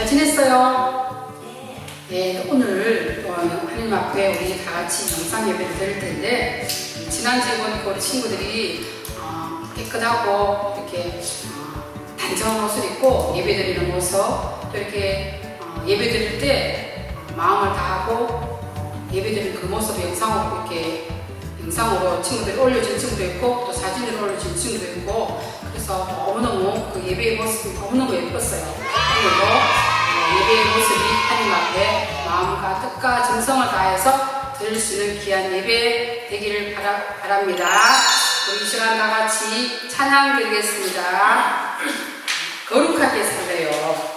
잘 지냈어요? 네, 오늘 하나님 앞에 우리 다 같이 영상 예배를 드릴 텐데, 지난주에 보니까 우리 친구들이 깨끗하고 이렇게 단정한 옷을 입고 예배 드리는 모습, 또 이렇게 예배 드릴 때 마음을 다하고 예배 드리는 그 모습을 영상으로 친구들이 올려준 친구도 있고 또 사진으로 올려준 친구도 있고, 그래서 너무너무 그 예배의 모습이 너무너무 예뻤어요. 오늘도 예배의 모습이 하나님 앞에 마음과 뜻과 정성을 다해서 드릴 수 있는 귀한 예배 되기를 바랍니다. 우리 이 시간 다 같이 찬양 드리겠습니다. 거룩하게 살래요.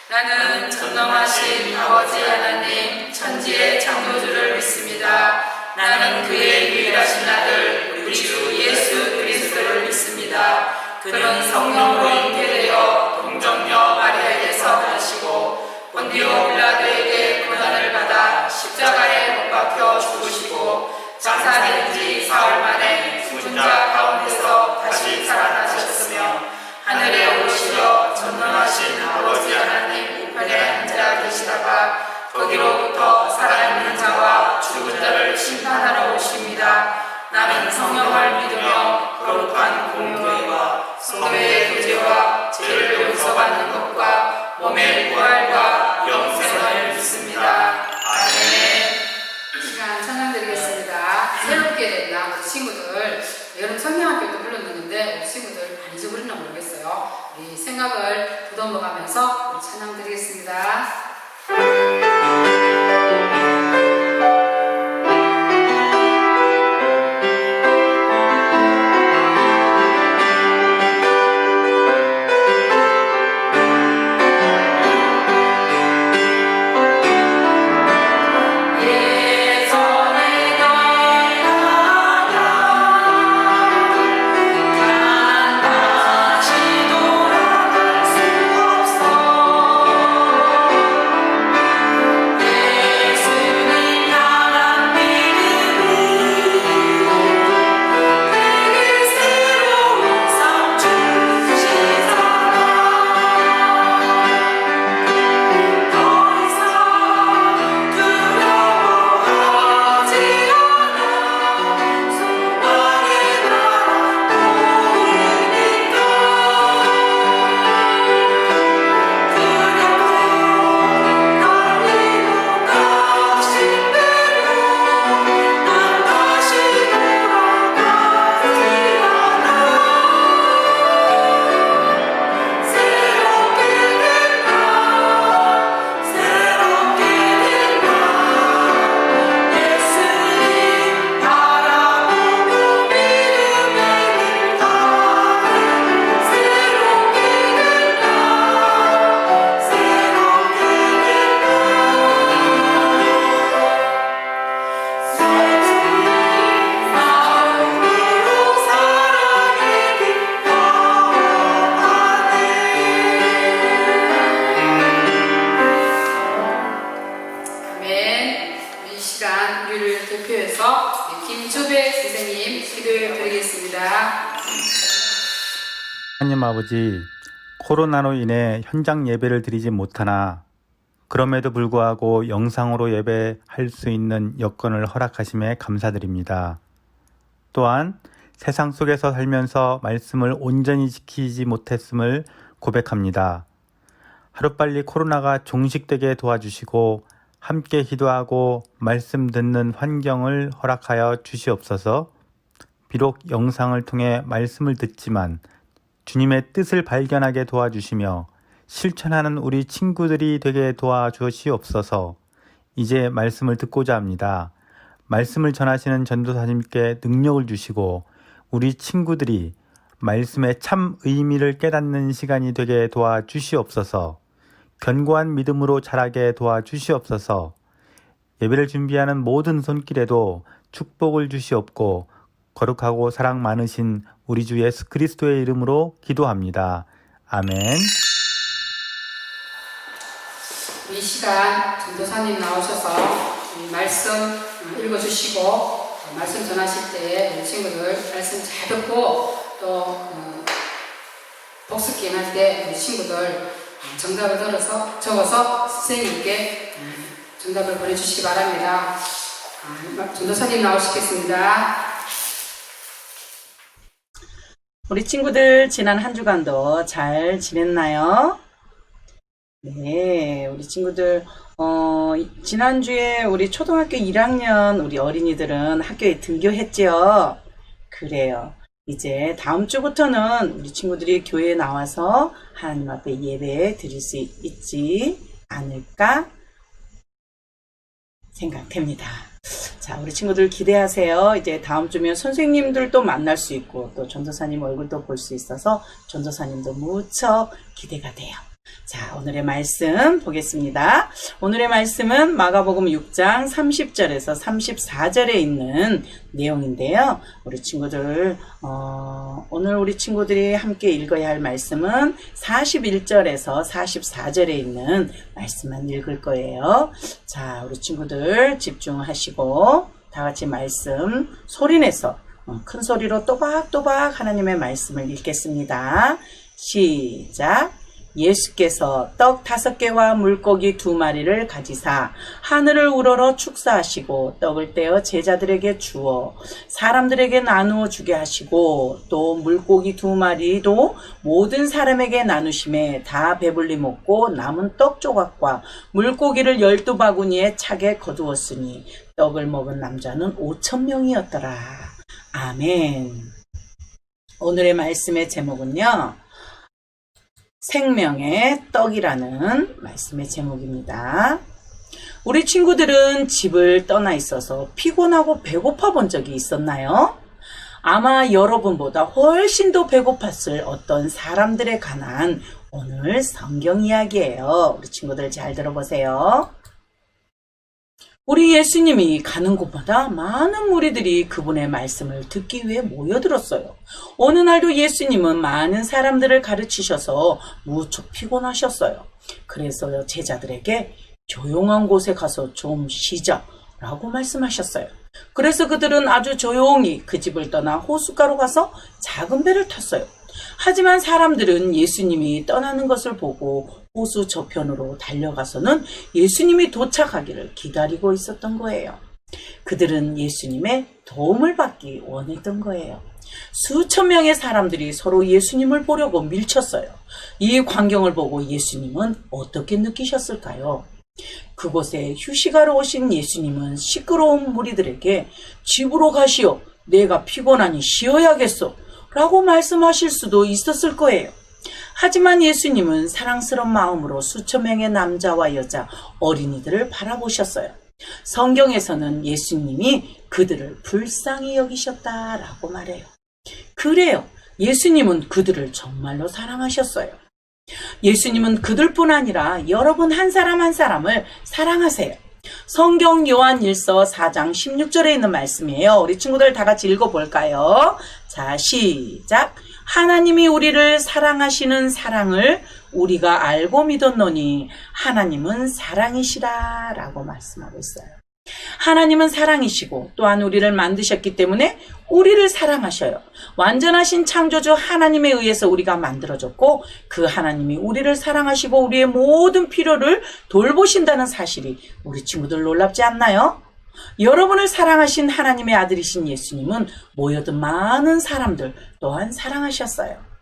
나는 전능하신 아버지 하나님 천지의 창조주를 믿습니다. 나는 그의 유일하신 아들 우리 주 예수 그리스도를 믿습니다. 그는 성령으로 잉태되어 동정녀 마리아에게서 나시고 본디오 빌라도에게 고난을 받아 십자가에 못 박혀 죽으시고 장사된 지 사흘 만에 죽은 자 가운데서 다시 살아나셨으며 하늘에 오르시어 전능하신 아버지 하나님 우편에 앉아 계시다가 거기로부터 살아있는 자와 죽은 자를 심판하러 오십니다. 나는 성령을 믿으며 거룩한 공교회와 성도의 교제와 죄를 용서받는 것과 몸의 부활과 영생을 믿습니다. 아멘. 이 시간 찬양드리겠습니다. 새롭게 된 우리 친구들, 여름 청년학교도 불렀는데 우리 친구들 많이 잊어버렸나 모르겠어요. 우리 생각을 더듬어가면서 우리 찬양드리겠습니다. 다시 돌아갈 수 없어 기도해 드리겠습니다. 하나님 아버지, 코로나로 인해 현장 예배를 드리지 못하나 그럼에도 불구하고 영상으로 예배할 수 있는 여건을 허락하심에 감사드립니다. 또한 세상 속에서 살면서 말씀을 온전히 지키지 못했음을 고백합니다. 하루빨리 코로나가 종식되게 도와주시고 함께 기도하고 말씀 듣는 환경을 허락하여 주시옵소서. 비록 영상을 통해 말씀을 듣지만 주님의 뜻을 발견하게 도와주시며 실천하는 우리 친구들이 되게 도와주시옵소서. 이제 말씀을 듣고자 합니다. 말씀을 전하시는 전도사님께 능력을 주시고 우리 친구들이 말씀의 참 의미를 깨닫는 시간이 되게 도와주시옵소서. 견고한 믿음으로 자라게 도와주시옵소서. 예배를 준비하는 모든 손길에도 축복을 주시옵고 거룩하고 사랑 많으신 우리 주 예수 그리스도의 이름으로 기도합니다. 아멘. 이 시간 전도사님 나오셔서 말씀 읽어주시고 말씀 전하실 때 우리 친구들 말씀 잘 듣고 또 복습 기행할 때 우리 친구들 정답을 적어서 선생님께 정답을 보내주시기 바랍니다. 전도사님 나오시겠습니다. 우리 친구들 지난 한 주간도 잘 지냈나요? 네, 우리 친구들 지난주에 우리 초등학교 1학년 우리 어린이들은 학교에 등교했지요? 그래요. 이제 다음 주부터는 우리 친구들이 교회에 나와서 하나님 앞에 예배 드릴 수 있지 않을까 생각됩니다. 자, 우리 친구들 기대하세요. 이제 다음 주면 선생님들도 만날 수 있고 또 전도사님 얼굴도 볼 수 있어서 전도사님도 무척 기대가 돼요. 자, 오늘의 말씀 보겠습니다. 오늘의 말씀은 마가복음 6장 30절에서 34절에 있는 내용인데요. 우리 친구들 오늘 우리 친구들이 함께 읽어야 할 말씀은 41절에서 44절에 있는 말씀만 읽을 거예요. 자, 우리 친구들 집중하시고 다 같이 말씀 소리내서 큰 소리로 또박또박 하나님의 말씀을 읽겠습니다. 시작. 예수께서 떡 5개와 물고기 2마리를 가지사 하늘을 우러러 축사하시고 떡을 떼어 제자들에게 주어 사람들에게 나누어 주게 하시고 또 물고기 2마리도 모든 사람에게 나누심에 다 배불리 먹고 남은 떡 조각과 물고기를 12바구니에 차게 거두었으니 떡을 먹은 남자는 5,000명이었더라. 아멘. 오늘의 말씀의 제목은요, 생명의 떡이라는 말씀의 제목입니다. 우리 친구들은 집을 떠나 있어서 피곤하고 배고파 본 적이 있었나요? 아마 여러분보다 훨씬 더 배고팠을 어떤 사람들에 관한 오늘 성경 이야기예요. 우리 친구들 잘 들어보세요. 우리 예수님이 가는 곳마다 많은 무리들이 그분의 말씀을 듣기 위해 모여들었어요. 어느 날도 예수님은 많은 사람들을 가르치셔서 무척 피곤하셨어요. 그래서 제자들에게 조용한 곳에 가서 좀 쉬자라고 말씀하셨어요. 그래서 그들은 아주 조용히 그 집을 떠나 호숫가로 가서 작은 배를 탔어요. 하지만 사람들은 예수님이 떠나는 것을 보고 호수 저편으로 달려가서는 예수님이 도착하기를 기다리고 있었던 거예요. 그들은 예수님의 도움을 받기 원했던 거예요. 수천 명의 사람들이 서로 예수님을 보려고 밀쳤어요. 이 광경을 보고 예수님은 어떻게 느끼셨을까요? 그곳에 휴식하러 오신 예수님은 시끄러운 무리들에게 집으로 가시오. 내가 피곤하니 쉬어야겠소. 라고 말씀하실 수도 있었을 거예요. 하지만 예수님은 사랑스러운 마음으로 수천 명의 남자와 여자, 어린이들을 바라보셨어요. 성경에서는 예수님이 그들을 불쌍히 여기셨다라고 말해요. 그래요. 예수님은 그들을 정말로 사랑하셨어요. 예수님은 그들뿐 아니라 여러분 한 사람 한 사람을 사랑하세요. 성경 요한일서 4장 16절에 있는 말씀이에요. 우리 친구들 다 같이 읽어볼까요? 자, 시작. 하나님이 우리를 사랑하시는 사랑을 우리가 알고 믿었노니 하나님은 사랑이시라 라고 말씀하고 있어요. 하나님은 사랑이시고 또한 우리를 만드셨기 때문에 우리를 사랑하셔요. 완전하신 창조주 하나님에 의해서 우리가 만들어졌고 그 하나님이 우리를 사랑하시고 우리의 모든 필요를 돌보신다는 사실이 우리 친구들 놀랍지 않나요? 여러분을 사랑하신 하나님의 아들이신 예수님은 모여든 많은 사람들 또한 사랑하셨어요.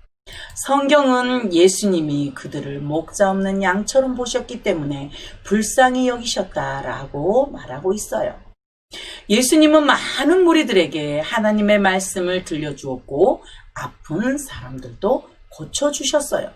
성경은 예수님이 그들을 목자 없는 양처럼 보셨기 때문에 불쌍히 여기셨다라고 말하고 있어요. 예수님은 많은 무리들에게 하나님의 말씀을 들려주었고 아픈 사람들도 고쳐주셨어요.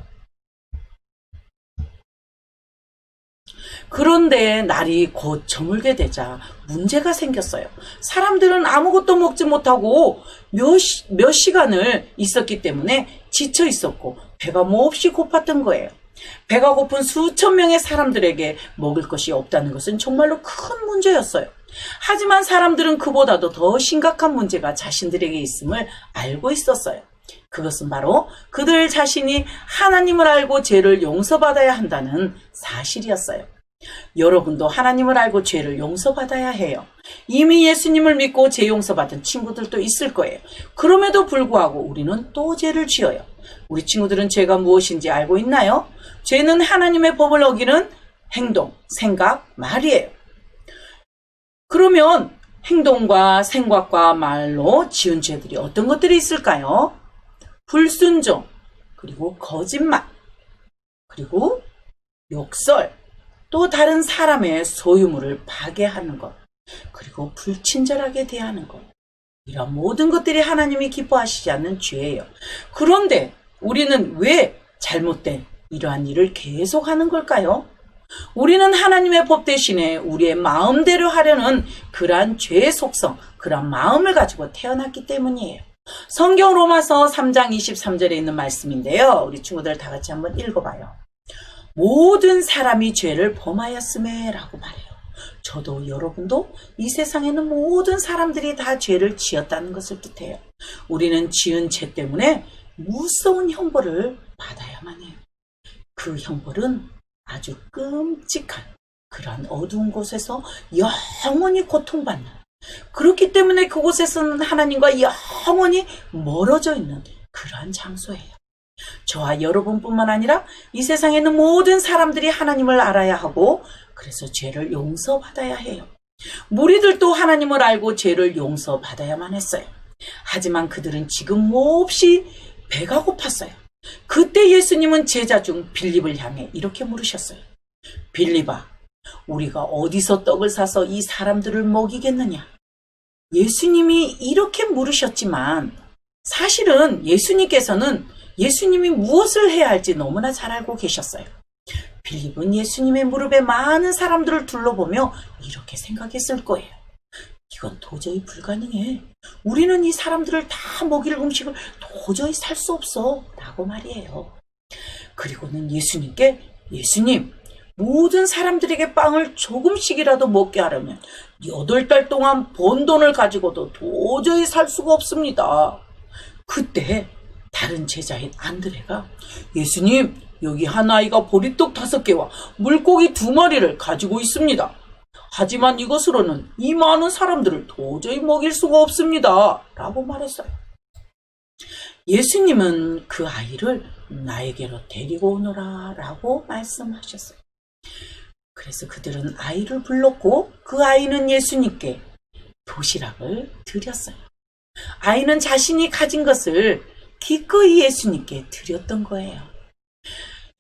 그런데 날이 곧 저물게 되자 문제가 생겼어요. 사람들은 아무것도 먹지 못하고 몇 시간을 있었기 때문에 지쳐 있었고 배가 몹시 고팠던 거예요. 배가 고픈 수천 명의 사람들에게 먹을 것이 없다는 것은 정말로 큰 문제였어요. 하지만 사람들은 그보다도 더 심각한 문제가 자신들에게 있음을 알고 있었어요. 그것은 바로 그들 자신이 하나님을 알고 죄를 용서받아야 한다는 사실이었어요. 여러분도 하나님을 알고 죄를 용서받아야 해요. 이미 예수님을 믿고 죄 용서받은 친구들도 있을 거예요. 그럼에도 불구하고 우리는 또 죄를 지어요. 우리 친구들은 죄가 무엇인지 알고 있나요? 죄는 하나님의 법을 어기는 행동, 생각, 말이에요. 그러면 행동과 생각과 말로 지은 죄들이 어떤 것들이 있을까요? 불순종, 그리고 거짓말, 그리고 욕설, 또 다른 사람의 소유물을 파괴하는 것, 그리고 불친절하게 대하는 것. 이런 모든 것들이 하나님이 기뻐하시지 않는 죄예요. 그런데 우리는 왜 잘못된 이러한 일을 계속하는 걸까요? 우리는 하나님의 법 대신에 우리의 마음대로 하려는 그러한 죄의 속성, 그러한 마음을 가지고 태어났기 때문이에요. 성경 로마서 3장 23절에 있는 말씀인데요. 우리 친구들 다 같이 한번 읽어봐요. 모든 사람이 죄를 범하였음에 라고 말해요. 저도 여러분도 이 세상에는 모든 사람들이 다 죄를 지었다는 것을 뜻해요. 우리는 지은 죄 때문에 무서운 형벌을 받아야만 해요. 그 형벌은 아주 끔찍한 그러한 어두운 곳에서 영원히 고통받는, 그렇기 때문에 그곳에서는 하나님과 영원히 멀어져 있는 그러한 장소예요. 저와 여러분뿐만 아니라 이 세상에는 모든 사람들이 하나님을 알아야 하고 그래서 죄를 용서받아야 해요. 무리들도 하나님을 알고 죄를 용서받아야만 했어요. 하지만 그들은 지금 몹시 배가 고팠어요. 그때 예수님은 제자 중 빌립을 향해 이렇게 물으셨어요. 빌립아, 우리가 어디서 떡을 사서 이 사람들을 먹이겠느냐? 예수님이 이렇게 물으셨지만 사실은 예수님께서는 예수님이 무엇을 해야 할지 너무나 잘 알고 계셨어요. 빌립은 예수님의 무릎에 많은 사람들을 둘러보며 이렇게 생각했을 거예요. 이건 도저히 불가능해. 우리는 이 사람들을 다 먹일 음식을 도저히 살 수 없어. 라고 말이에요. 그리고는 예수님께, 예수님, 모든 사람들에게 빵을 조금씩이라도 먹게 하려면 8달 동안 번 돈을 가지고도 도저히 살 수가 없습니다. 그때 다른 제자인 안드레가, 예수님, 여기 한 아이가 보리떡 5개와 물고기 2마리를 가지고 있습니다. 하지만 이것으로는 이 많은 사람들을 도저히 먹일 수가 없습니다. 라고 말했어요. 예수님은 그 아이를 나에게로 데리고 오너라 라고 말씀하셨어요. 그래서 그들은 아이를 불렀고 그 아이는 예수님께 도시락을 드렸어요. 아이는 자신이 가진 것을 기꺼이 예수님께 드렸던 거예요.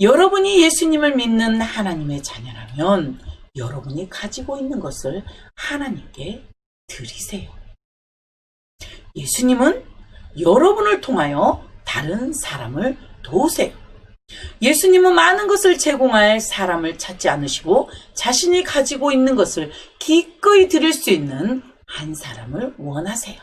여러분이 예수님을 믿는 하나님의 자녀라면 여러분이 가지고 있는 것을 하나님께 드리세요. 예수님은 여러분을 통하여 다른 사람을 도우세요. 예수님은 많은 것을 제공할 사람을 찾지 않으시고 자신이 가지고 있는 것을 기꺼이 드릴 수 있는 한 사람을 원하세요.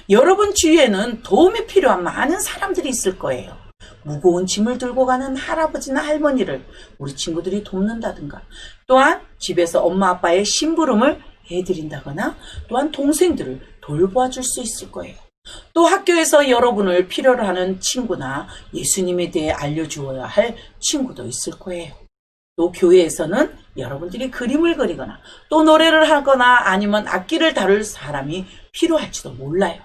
여러분 주위에는 도움이 필요한 많은 사람들이 있을 거예요. 무거운 짐을 들고 가는 할아버지나 할머니를 우리 친구들이 돕는다든가, 또한 집에서 엄마 아빠의 심부름을 해드린다거나, 또한 동생들을 돌봐줄 수 있을 거예요. 또 학교에서 여러분을 필요로 하는 친구나 예수님에 대해 알려주어야 할 친구도 있을 거예요. 또 교회에서는 여러분들이 그림을 그리거나 또 노래를 하거나 아니면 악기를 다룰 사람이 필요할지도 몰라요.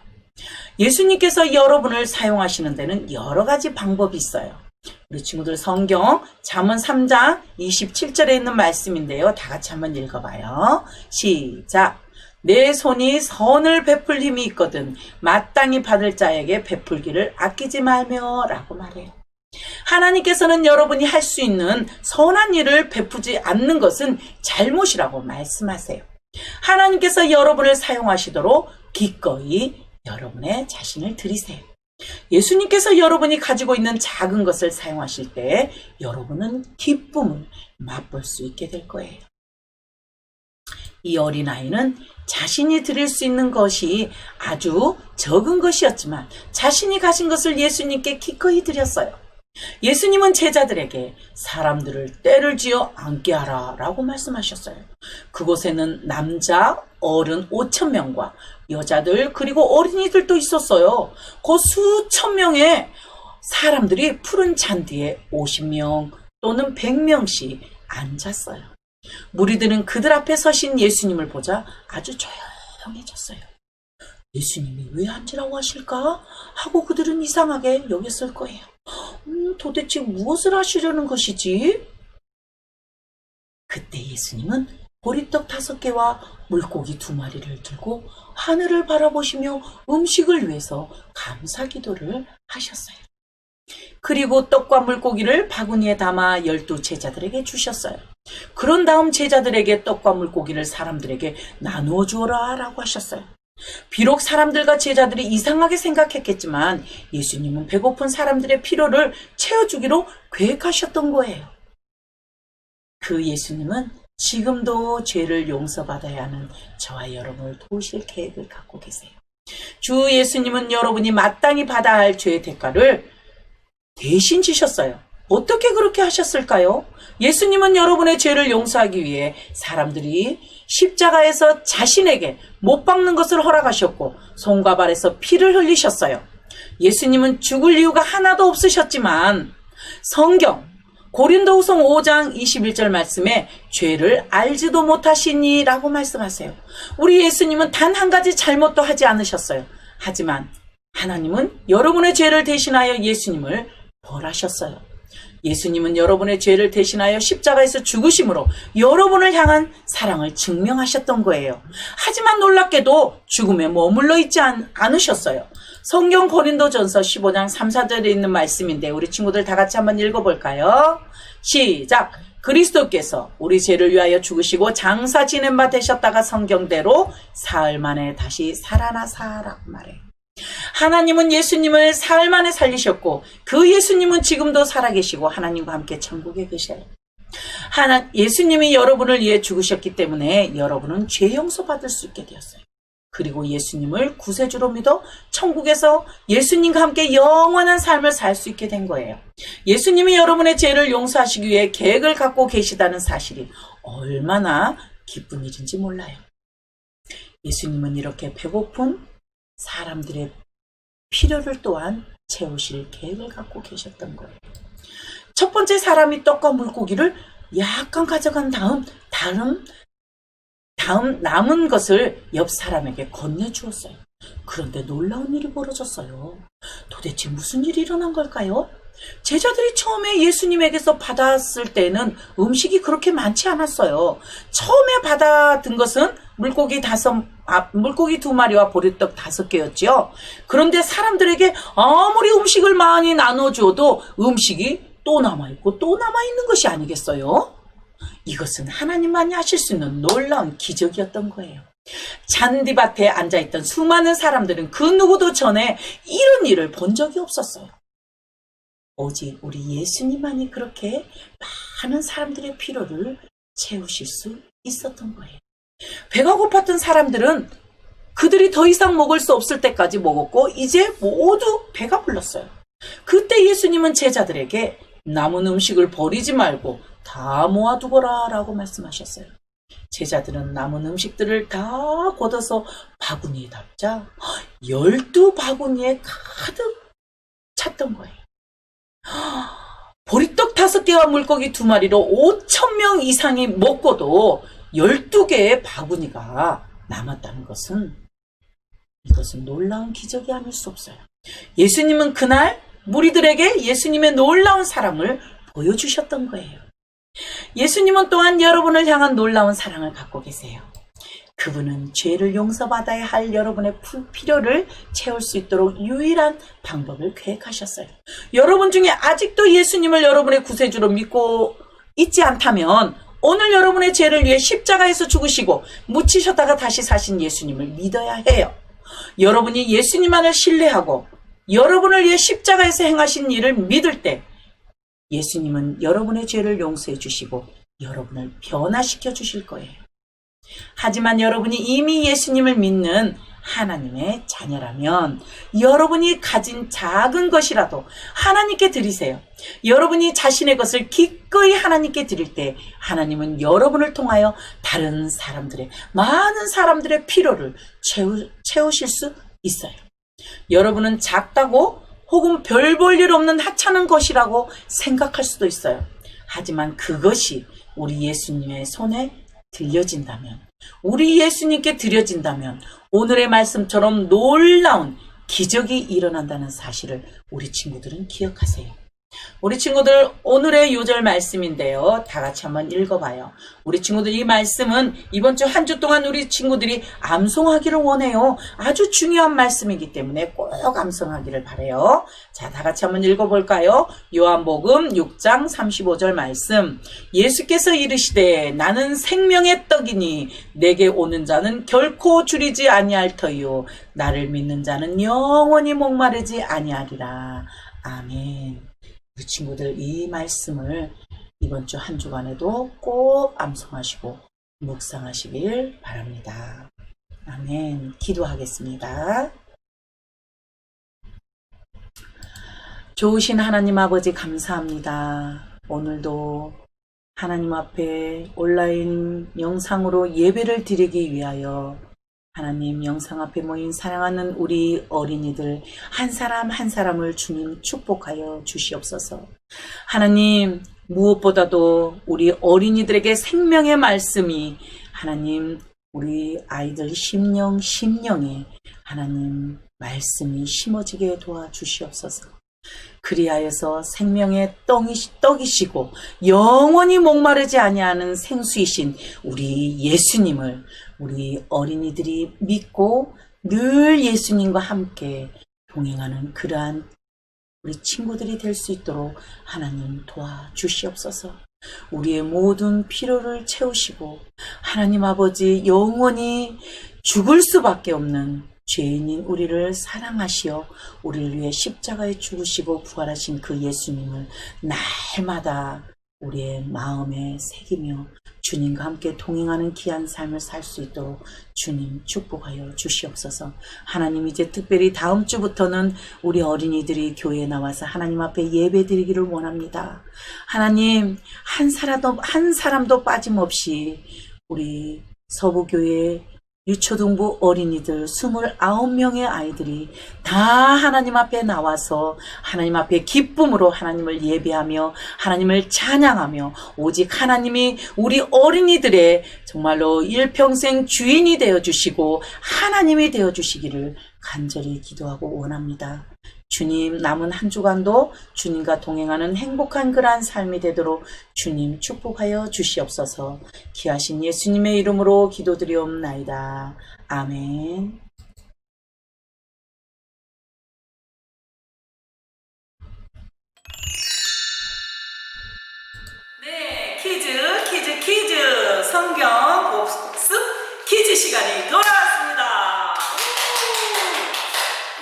예수님께서 여러분을 사용하시는 데는 여러 가지 방법이 있어요. 우리 친구들 성경 잠언 3장 27절에 있는 말씀인데요. 다 같이 한번 읽어봐요. 시작. 내 손이 선을 베풀 힘이 있거든 마땅히 받을 자에게 베풀기를 아끼지 말며 라고 말해요. 하나님께서는 여러분이 할 수 있는 선한 일을 베푸지 않는 것은 잘못이라고 말씀하세요. 하나님께서 여러분을 사용하시도록 기꺼이 여러분의 자신을 드리세요. 예수님께서 여러분이 가지고 있는 작은 것을 사용하실 때 여러분은 기쁨을 맛볼 수 있게 될 거예요. 이 어린아이는 자신이 드릴 수 있는 것이 아주 적은 것이었지만 자신이 가진 것을 예수님께 기꺼이 드렸어요. 예수님은 제자들에게 사람들을 떼를 지어 앉게 하라 라고 말씀하셨어요. 그곳에는 남자 어른 5,000명과 여자들 그리고 어린이들도 있었어요. 그 수천 명의 사람들이 푸른 잔디에 50명 또는 100명씩 앉았어요. 무리들은 그들 앞에 서신 예수님을 보자 아주 조용해졌어요. 예수님이 왜 앉으라고 하실까? 하고 그들은 이상하게 여겼을 거예요. 도대체 무엇을 하시려는 것이지? 그때 예수님은 보리떡 5개와 물고기 2마리를 들고 하늘을 바라보시며 음식을 위해서 감사 기도를 하셨어요. 그리고 떡과 물고기를 바구니에 담아 12 제자들에게 주셨어요. 그런 다음 제자들에게 떡과 물고기를 사람들에게 나누어 주어라 라고 하셨어요. 비록 사람들과 제자들이 이상하게 생각했겠지만 예수님은 배고픈 사람들의 필요를 채워주기로 계획하셨던 거예요. 그 예수님은 지금도 죄를 용서받아야 하는 저와 여러분을 도우실 계획을 갖고 계세요. 주 예수님은 여러분이 마땅히 받아야 할 죄의 대가를 대신 지셨어요. 어떻게 그렇게 하셨을까요? 예수님은 여러분의 죄를 용서하기 위해 사람들이 십자가에서 자신에게 못 박는 것을 허락하셨고 손과 발에서 피를 흘리셨어요. 예수님은 죽을 이유가 하나도 없으셨지만 성경 고린도후서 5장 21절 말씀에 죄를 알지도 못하시니 라고 말씀하세요. 우리 예수님은 단 한 가지 잘못도 하지 않으셨어요. 하지만 하나님은 여러분의 죄를 대신하여 예수님을 벌하셨어요. 예수님은 여러분의 죄를 대신하여 십자가에서 죽으심으로 여러분을 향한 사랑을 증명하셨던 거예요. 하지만 놀랍게도 죽음에 머물러 있지 않으셨어요. 성경 고린도전서 15장 3, 4절에 있는 말씀인데 우리 친구들 다 같이 한번 읽어볼까요? 시작! 그리스도께서 우리 죄를 위하여 죽으시고 장사 지낸 바 되셨다가 성경대로 사흘 만에 다시 살아나사라고 말해요. 하나님은 예수님을 사흘 만에 살리셨고 그 예수님은 지금도 살아계시고 하나님과 함께 천국에 계셔요. 예수님이 여러분을 위해 죽으셨기 때문에 여러분은 죄 용서 받을 수 있게 되었어요. 그리고 예수님을 구세주로 믿어 천국에서 예수님과 함께 영원한 삶을 살 수 있게 된 거예요. 예수님이 여러분의 죄를 용서하시기 위해 계획을 갖고 계시다는 사실이 얼마나 기쁜 일인지 몰라요. 예수님은 이렇게 배고픈 사람들의 필요를 또한 채우실 계획을 갖고 계셨던 거예요. 첫 번째 사람이 떡과 물고기를 약간 가져간 다음 남은 것을 옆 사람에게 건네주었어요. 그런데 놀라운 일이 벌어졌어요. 도대체 무슨 일이 일어난 걸까요? 제자들이 처음에 예수님에게서 받았을 때는 음식이 그렇게 많지 않았어요. 처음에 받아든 것은 물고기 2마리와 보리떡 5개였지요. 그런데 사람들에게 아무리 음식을 많이 나눠줘도 음식이 또 남아있고 또 남아있는 것이 아니겠어요? 이것은 하나님만이 하실 수 있는 놀라운 기적이었던 거예요. 잔디밭에 앉아있던 수많은 사람들은 그 누구도 전에 이런 일을 본 적이 없었어요. 오직 우리 예수님만이 그렇게 많은 사람들의 필요를 채우실 수 있었던 거예요. 배가 고팠던 사람들은 그들이 더 이상 먹을 수 없을 때까지 먹었고 이제 모두 배가 불렀어요. 그때 예수님은 제자들에게 남은 음식을 버리지 말고 다 모아두거라 라고 말씀하셨어요. 제자들은 남은 음식들을 다 걷어서 바구니에 담자 12 바구니에 가득 찼던 거예요. 보리떡 5개와 물고기 2마리로 5,000명 이상이 먹고도 12개의 바구니가 남았다는 것은, 이것은 놀라운 기적이 아닐 수 없어요. 예수님은 그날 무리들에게 예수님의 놀라운 사랑을 보여주셨던 거예요. 예수님은 또한 여러분을 향한 놀라운 사랑을 갖고 계세요. 그분은 죄를 용서받아야 할 여러분의 필요를 채울 수 있도록 유일한 방법을 계획하셨어요. 여러분 중에 아직도 예수님을 여러분의 구세주로 믿고 있지 않다면 오늘 여러분의 죄를 위해 십자가에서 죽으시고 묻히셨다가 다시 사신 예수님을 믿어야 해요. 여러분이 예수님만을 신뢰하고 여러분을 위해 십자가에서 행하신 일을 믿을 때 예수님은 여러분의 죄를 용서해 주시고 여러분을 변화시켜 주실 거예요. 하지만 여러분이 이미 예수님을 믿는 하나님의 자녀라면 여러분이 가진 작은 것이라도 하나님께 드리세요. 여러분이 자신의 것을 기꺼이 하나님께 드릴 때 하나님은 여러분을 통하여 다른 사람들의, 많은 사람들의 필요를 채우실 수 있어요. 여러분은 작다고 혹은 별 볼 일 없는 하찮은 것이라고 생각할 수도 있어요. 하지만 그것이 우리 예수님의 손에 들려진다면, 우리 예수님께 드려진다면 오늘의 말씀처럼 놀라운 기적이 일어난다는 사실을 우리 친구들은 기억하세요. 우리 친구들, 오늘의 요절 말씀인데요. 다 같이 한번 읽어봐요. 우리 친구들, 이 말씀은 이번 주 한 주 동안 우리 친구들이 암송하기를 원해요. 아주 중요한 말씀이기 때문에 꼭 암송하기를 바라요. 자, 다 같이 한번 읽어볼까요? 요한복음 6장 35절 말씀. 예수께서 이르시되 나는 생명의 떡이니 내게 오는 자는 결코 줄이지 아니할 터이요 나를 믿는 자는 영원히 목마르지 아니하리라. 아멘. 우리 친구들, 이 말씀을 이번 주 한 주간에도 꼭 암송하시고 묵상하시길 바랍니다. 아멘. 기도하겠습니다. 좋으신 하나님 아버지, 감사합니다. 오늘도 하나님 앞에 온라인 영상으로 예배를 드리기 위하여 하나님 영상 앞에 모인 사랑하는 우리 어린이들 한 사람 한 사람을 주님 축복하여 주시옵소서. 하나님, 무엇보다도 우리 어린이들에게 생명의 말씀이 하나님 우리 아이들 심령에 하나님 말씀이 심어지게 도와주시옵소서. 그리하여서 생명의 떡이시고 영원히 목마르지 아니하는 생수이신 우리 예수님을 우리 어린이들이 믿고 늘 예수님과 함께 동행하는 그러한 우리 친구들이 될 수 있도록 하나님 도와주시옵소서. 우리의 모든 필요를 채우시고 하나님 아버지, 영원히 죽을 수밖에 없는 죄인인 우리를 사랑하시어 우리를 위해 십자가에 죽으시고 부활하신 그 예수님을 날마다 우리의 마음에 새기며 주님과 함께 동행하는 귀한 삶을 살 수 있도록 주님 축복하여 주시옵소서. 하나님, 이제 특별히 다음 주부터는 우리 어린이들이 교회에 나와서 하나님 앞에 예배 드리기를 원합니다. 하나님, 한 사람도 빠짐없이 우리 서부교회 유초등부 어린이들 29명의 아이들이 다 하나님 앞에 나와서 하나님 앞에 기쁨으로 하나님을 예배하며 하나님을 찬양하며 오직 하나님이 우리 어린이들의 정말로 일평생 주인이 되어주시고 하나님이 되어주시기를 간절히 기도하고 원합니다. 주님, 남은 한 주간도 주님과 동행하는 행복한 그러한 삶이 되도록 주님 축복하여 주시옵소서. 귀하신 예수님의 이름으로 기도드리옵나이다. 아멘. 네, 퀴즈 성경 복습 퀴즈 시간이 돌아왔습니다.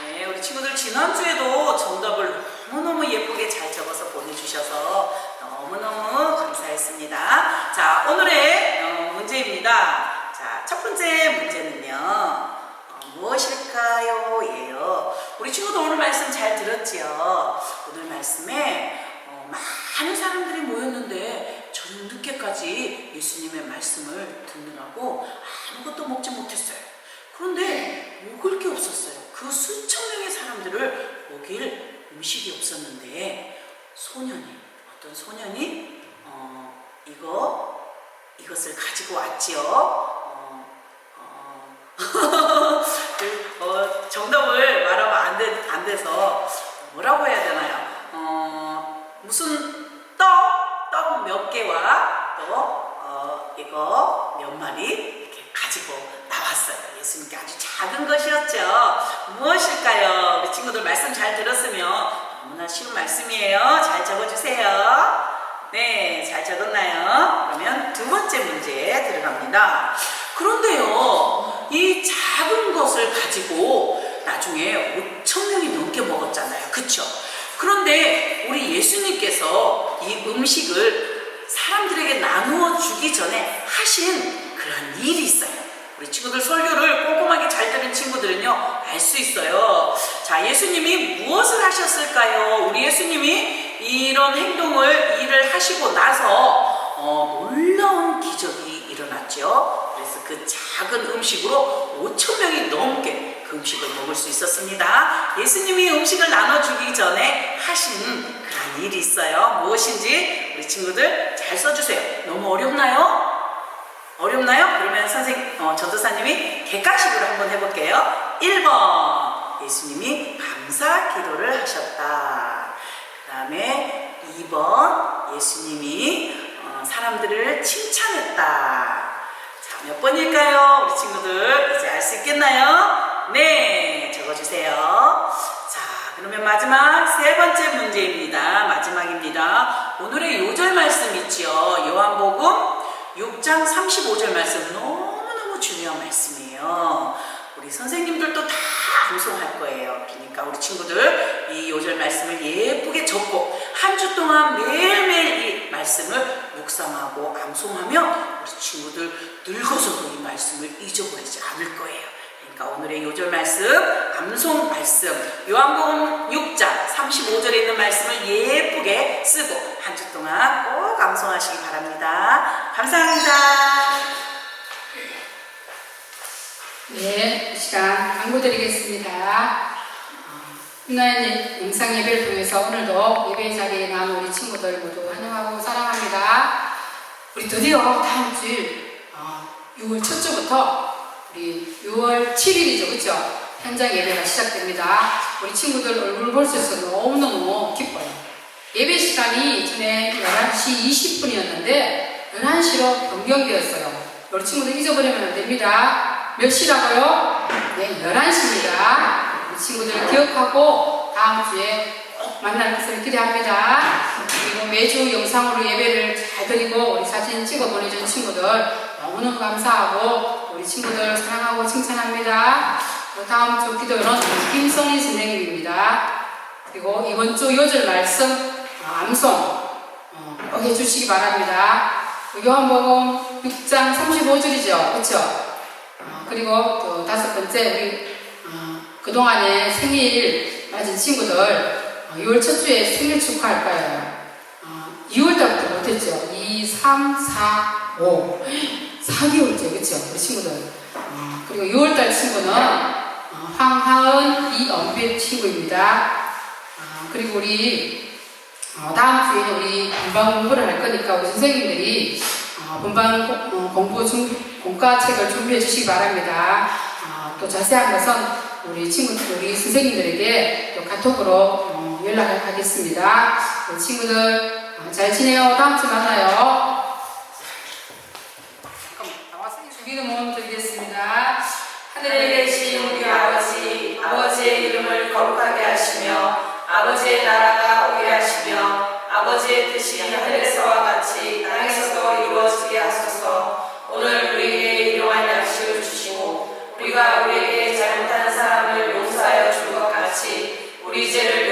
네, 우리 친구들 지난주에도 정답을 너무너무 예쁘게 잘 적어서 보내주셔서 너무너무 감사했습니다. 자, 오늘의 문제입니다. 자, 첫 번째 문제는요, 무엇일까요? 예요. 우리 친구들 오늘 말씀 잘 들었지요? 오늘 말씀에 많은 사람들이 모였는데 저는 늦게까지 예수님의 말씀을 듣느라고 아무것도 먹지 못했어요. 그런데 먹을 게 없었어요. 그 수천 명의 사람들을 먹일 음식이 없었는데 소년이 어떤 소년이 이것을 가지고 왔지요. 정답을 말하면 안 돼서 뭐라고 해야 되나요? 무슨 떡 몇 개와 또 이거 몇 마리 이렇게 가지고 나왔어요. 예수님께 아주 작은 것이었죠. 무엇일까요? 우리 친구들 말씀 잘 들었으면 너무나 쉬운 말씀이에요. 잘 적어주세요. 네, 잘 적었나요? 그러면 두 번째 문제 들어갑니다. 그런데요, 이 작은 것을 가지고 나중에 5,000명이 넘게 먹었잖아요. 그쵸? 그런데 우리 예수님께서 이 음식을 사람들에게 나누어 주기 전에 하신 그런 일이 있어요. 우리 친구들 설교를 꼼꼼하게 잘 들은 친구들은요, 알 수 있어요. 자, 예수님이 무엇을 하셨을까요? 우리 예수님이 이런 일을 하시고 나서 놀라운 기적이 일어났죠. 그래서 그 작은 음식으로 5,000명이 넘게 그 음식을 먹을 수 있었습니다. 예수님이 음식을 나눠주기 전에 하신 그런 일이 있어요. 무엇인지 우리 친구들 잘 써주세요. 너무 어렵나요? 그러면 전도사님이 객관식으로 한번 해볼게요. 1번, 예수님이 감사 기도를 하셨다. 그 다음에 2번, 예수님이 사람들을 칭찬했다. 자, 몇 번일까요? 우리 친구들 이제 알 수 있겠나요? 네, 적어주세요. 자, 그러면 마지막 세 번째 문제입니다. 마지막입니다. 오늘의 요절 말씀 있지요. 요한복음 6장 35절 말씀 너무너무 중요한 말씀이에요. 우리 선생님들도 다 암송할 거예요. 그러니까 우리 친구들 이 요절 말씀을 예쁘게 적고 한 주 동안 매일매일 이 말씀을 묵상하고 암송하면 우리 친구들 늙어서도 이 말씀을 잊어버리지 않을 거예요. 그러니까 오늘의 요절 말씀, 암송 말씀, 요한복음 6장 35절에 있는 말씀을 예쁘게 쓰고 한 주 동안 꼭 암송하시기 바랍니다. 감사합니다. 네, 이 시간 강구드리겠습니다. 온라인 영상 예배를 통해서 오늘도 예배 자리에 나온 우리 친구들 모두 환영하고 사랑합니다. 우리 드디어 다음 주일 6월 첫 주부터 우리 6월 7일이죠, 그렇죠? 현장 예배가 시작됩니다. 우리 친구들 얼굴 볼 수 있어서 너무너무 기뻐요. 예배 시간이 전에 11시 20분이었는데 11시로 변경되었어요. 우리 친구들 잊어버리면 안 됩니다. 몇 시라고요? 네, 11시입니다. 우리 친구들 기억하고 다음 주에 꼭 만날 것을 기대합니다. 그리고 매주 영상으로 예배를 잘 드리고 우리 사진 찍어 보내준 친구들 너무너무 감사하고 우리 친구들 사랑하고 칭찬합니다. 다음 주 기도는 김선희 선생님입니다. 그리고 이번 주 요절 말씀 암송 꼭 해주시기 바랍니다. 요한복음 6장 35절이죠. 그렇죠? 그리고 또 다섯 번째 우리 그동안에 생일 맞은 친구들 6월 첫 주에 생일 축하할 거예요. 2월달부터 못했죠. 2, 3, 4, 5 4개월째 그렇죠? 우리 친구들. 그리고 6월달 친구는 황하은, 이언빛 친구입니다. 그리고 우리 다음 주에는 우리 본방 공부를 할 거니까 우리 선생님들이 본방 공과책을 준비해 주시기 바랍니다. 또 자세한 것은 우리 친구들, 우리 선생님들에게 또 카톡으로 연락을 하겠습니다. 우리 친구들 잘 지내요. 다음 주에 만나요. 주기도 모험 드리겠습니다. 하늘에 계신 우리 아버지의 이름을 거룩하게 하시며 아버지의 나라가 오게 하시며 아버지의 뜻이 하늘에서와 같이 땅에서도 이루어지게 하소서. 오늘 우리에게 일용할 양식을 주시고 우리가 우리에게 잘못한 사람을 용서하여 줄 것 같이 우리 죄를